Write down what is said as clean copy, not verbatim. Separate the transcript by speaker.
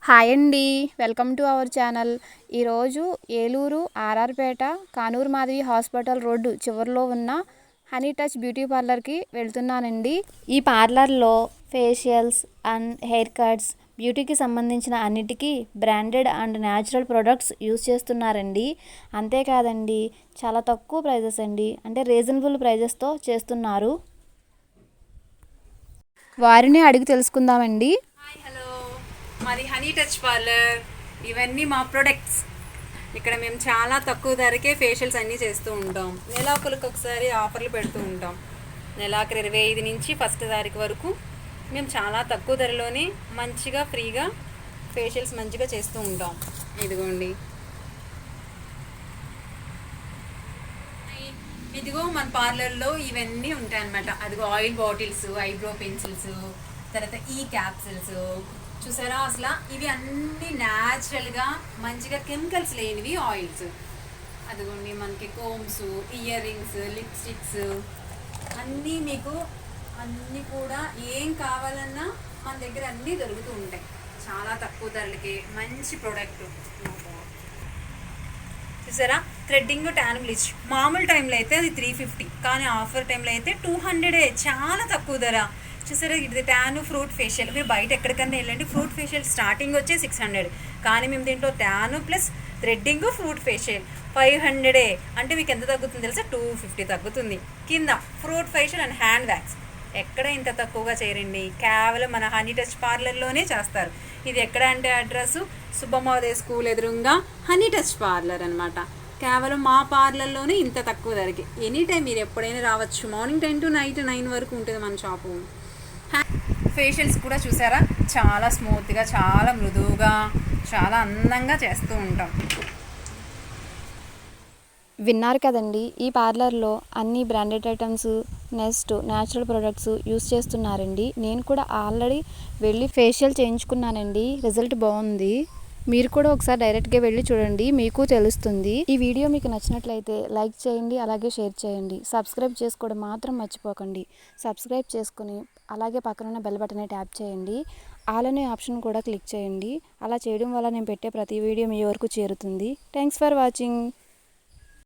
Speaker 1: Hi అండి, welcome to our channel. ఈరోజు Eluru RR Peta Kanuru Madhavi hospital road చివరిలో ఉన్న హనీ టచ్ బ్యూటీ పార్లర్కి వెళ్తున్నానండి. ఈ పార్లర్లో ఫేషియల్స్ అండ్ హెయిర్ కట్స్, బ్యూటీకి సంబంధించిన అన్నిటికీ branded and natural products use చేస్తున్నారండి. అంతేకాదండి, చాలా తక్కువ ప్రైజెస్ అండి, అంటే రీజనబుల్ ప్రైజెస్తో చేస్తున్నారు. వారిని అడిగి తెలుసుకుందామండి.
Speaker 2: మాది హనీ టచ్ పార్లర్. ఇవన్నీ మా ప్రొడక్ట్స్. ఇక్కడ మేము చాలా తక్కువ ధరకే ఫేషియల్స్ అన్నీ చేస్తూ ఉంటాం. నెలాకులకు ఒకసారి ఆఫర్లు పెడుతూ ఉంటాం. నెలాఖరు 25 నుంచి 1 తారీఖు వరకు మేము చాలా తక్కువ ధరలోనే మంచిగా ఫ్రీగా ఫేషియల్స్ మంచిగా చేస్తూ ఉంటాం. ఇదిగోండి, ఇదిగో మన పార్లర్లో ఇవన్నీ ఉంటాయి అన్నమాట. అదిగో ఆయిల్ బాటిల్స్, ఐబ్రో పెన్సిల్స్, తర్వాత ఈ క్యాప్సిల్స్ చూసారా. అసలు ఇవి అన్నీ న్యాచురల్గా మంచిగా కెమికల్స్ లేనివి ఆయిల్స్. అదిగోండి, మనకి కోమ్స్, ఇయర్ రింగ్స్, లిప్స్టిక్స్ అన్నీ మీకు అన్నీ కూడా ఏం కావాలన్నా మన దగ్గర అన్నీ దొరుకుతూ ఉంటాయి. చాలా తక్కువ ధరలకి మంచి ప్రోడక్ట్. చూసారా, థ్రెడ్డింగ్ ట్యాన్ బ్లీచ్ మామూలు టైంలో అయితే అది 350, కానీ ఆఫర్ టైంలో అయితే 200. చాలా తక్కువ ధర. చూసారా, ఇది ట్యాన్ ఫ్రూట్ ఫేషియల్. మీరు బయట ఎక్కడికన్నా వెళ్ళండి, ఫ్రూట్ ఫేషియల్ స్టార్టింగ్ వచ్చే 600, కానీ మేము దీంట్లో tan plus threading fruit facial 500. అంటే మీకు ఎంత తగ్గుతుంది తెలుసా? 250 తగ్గుతుంది. కింద fruit facial and hand wax ఎక్కడ ఇంత తక్కువగా చేయరండి. కేవలం మన హనీ టచ్ పార్లర్లోనే చేస్తారు. ఇది ఎక్కడ అంటే అడ్రస్ సుబ్బమ్మోదయ స్కూల్ ఎదురుగా హనీ టచ్ పార్లర్ అనమాట. కేవలం మా పార్లర్లోనే ఇంత తక్కువ ధరకి. ఎనీ టైం మీరు ఎప్పుడైనా రావచ్చు. మార్నింగ్ 10 to నైట్ 9 వరకు ఉంటుంది మన షాపు. ఫేషియల్స్ కూడా చూసారా, చాలా స్మూత్గా, చాలా మృదువుగా, చాలా అందంగా చేస్తూ ఉంటాం.
Speaker 1: విన్నారు కదండి, ఈ పార్లర్లో అన్ని branded items, next natural products use చేస్తున్నారండి. నేను కూడా ఆల్రెడీ వెళ్ళి ఫేషియల్ చేయించుకున్నానండి. రిజల్ట్ బాగుంది. మీరు కూడా ఒకసారి డైరెక్ట్గా వెళ్ళి చూడండి, మీకు తెలుస్తుంది. ఈ వీడియో మీకు నచ్చినట్లయితే లైక్ చేయండి, అలాగే షేర్ చేయండి. సబ్స్క్రైబ్ చేసుకోవడం మాత్రం మర్చిపోకండి. సబ్స్క్రైబ్ చేసుకుని అలాగే పక్కనున్న బెల్ బటన్ని ట్యాప్ చేయండి. ఆల్ అనే ఆప్షన్ కూడా క్లిక్ చేయండి. అలా చేయడం వల్ల నేను పెట్టే ప్రతి వీడియో మీ వరకు చేరుతుంది. Thanks for watching.